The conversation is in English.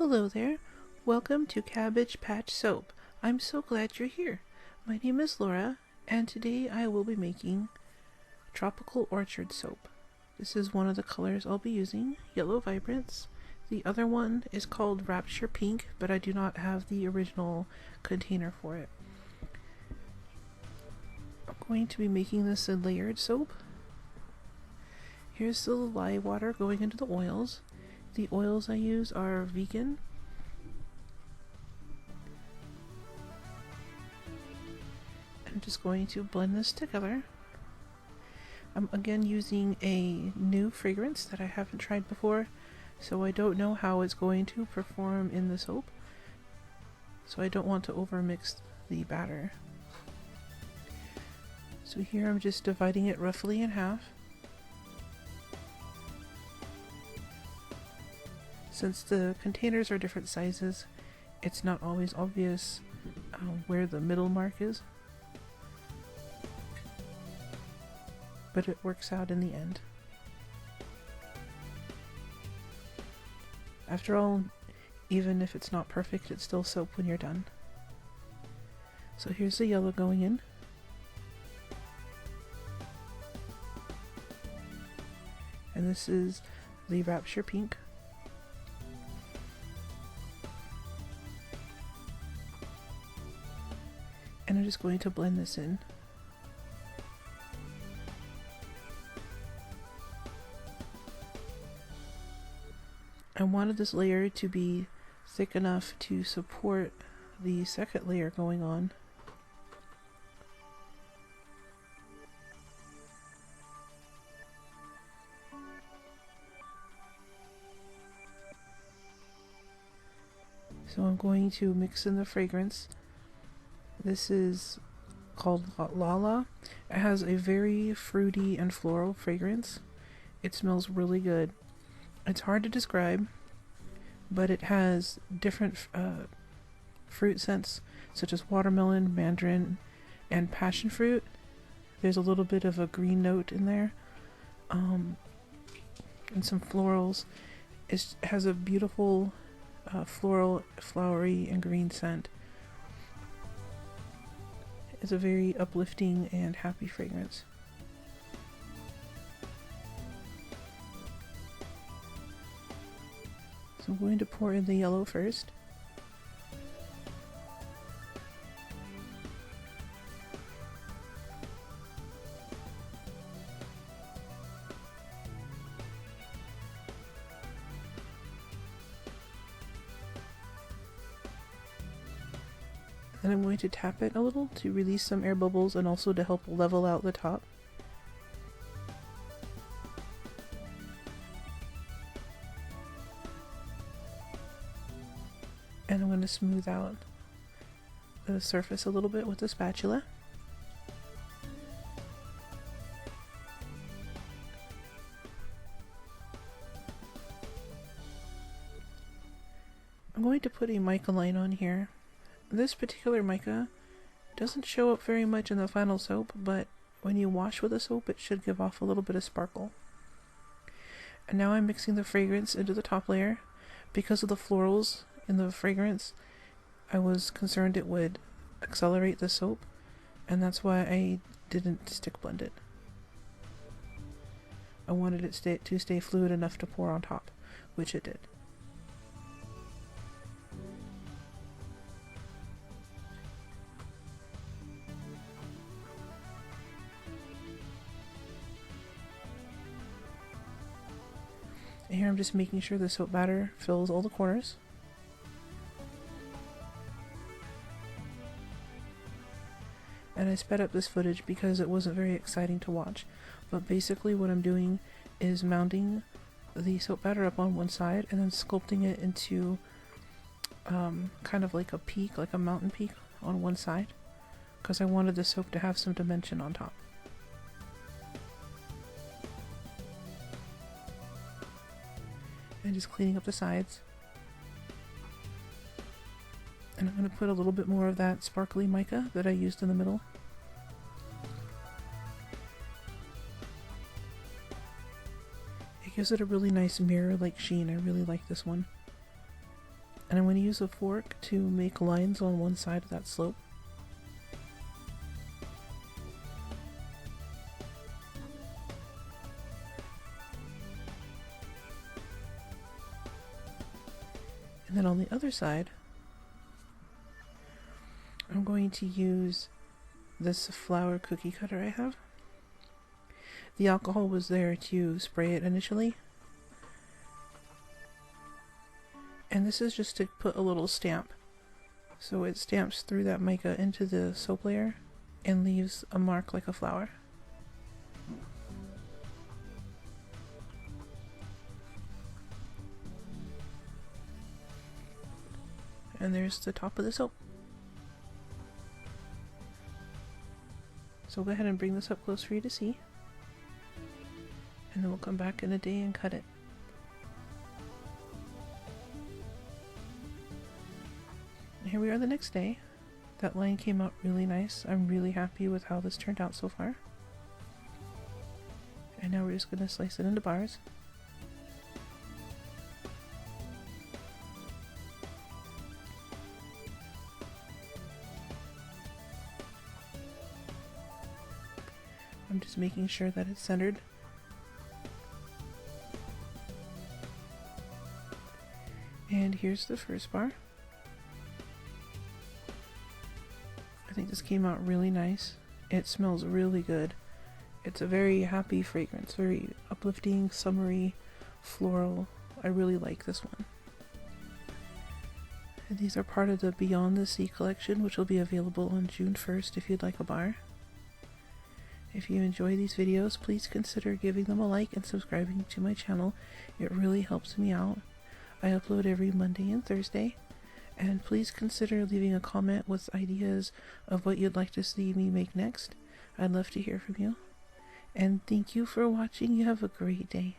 Hello there. Welcome to Cabbage Patch Soap. I'm so glad you're here. My name is Laura, and today I will be making Tropical Orchard Soap. This is one of the colors I'll be using, Yellow Vibrance. The other one is called Rapture Pink, but I do not have the original container for it. I'm going to be making this a layered soap. Here's the lye water going into the oils. The oils I use are vegan. I'm just going to blend this together. I'm again using a new fragrance that I haven't tried before, so I don't know how it's going to perform in the soap. So I don't want to overmix the batter. So here I'm just dividing it roughly in half. Since the containers are different sizes, it's not always obvious where the middle mark is. But it works out in the end. After all, even if it's not perfect, it's still soap when you're done. So here's the yellow going in. And this is the Rapture Pink. And I'm just going to blend this in. I wanted this layer to be thick enough to support the second layer going on. So I'm going to mix in the fragrance. This is called Lala. It has a very fruity and floral fragrance. It smells really good. It's hard to describe, but it has different fruit scents such as watermelon, mandarin, and passion fruit. There's a little bit of a green note in there, and some florals. It has a beautiful floral, flowery, and green scent. It's a very uplifting and happy fragrance. So I'm going to pour in the yellow first. Then I'm going to tap it a little to release some air bubbles and also to help level out the top. And I'm going to smooth out the surface a little bit with the spatula. I'm going to put a mica line on here. This particular mica doesn't show up very much in the final soap, but when you wash with the soap it should give off a little bit of sparkle. And now I'm mixing the fragrance into the top layer. Because of the florals in the fragrance, I was concerned it would accelerate the soap, and that's why I didn't stick blend it. I wanted it to stay fluid enough to pour on top, which it did. And here I'm just making sure the soap batter fills all the corners. And I sped up this footage because it wasn't very exciting to watch. But basically what I'm doing is mounting the soap batter up on one side and then sculpting it into kind of like a peak, like a mountain peak on one side, because I wanted the soap to have some dimension on top. And just cleaning up the sides. And I'm going to put a little bit more of that sparkly mica that I used in the middle. It gives it a really nice mirror-like sheen. I really like this one. And I'm going to use a fork to make lines on one side of that slope. And then on the other side, I'm going to use this flour cookie cutter I have. The alcohol was there to spray it initially. And this is just to put a little stamp. So it stamps through that mica into the soap layer and leaves a mark like a flower. And there's the top of the soap. So go ahead and bring this up close for you to see. And then we'll come back in a day and cut it. Here we are the next day. That line came out really nice. I'm really happy with how this turned out so far. And now we're just going to slice it into bars. I'm just making sure that it's centered. And here's the first bar. I think this came out really nice. It smells really good. It's a very happy fragrance, very uplifting, summery, floral. I really like this one. And these are part of the Beyond the Sea collection, which will be available on June 1st if you'd like a bar. If you enjoy these videos, please consider giving them a like and subscribing to my channel. It really helps me out. I upload every Monday and Thursday. And please consider leaving a comment with ideas of what you'd like to see me make next. I'd love to hear from you. And thank you for watching. You have a great day.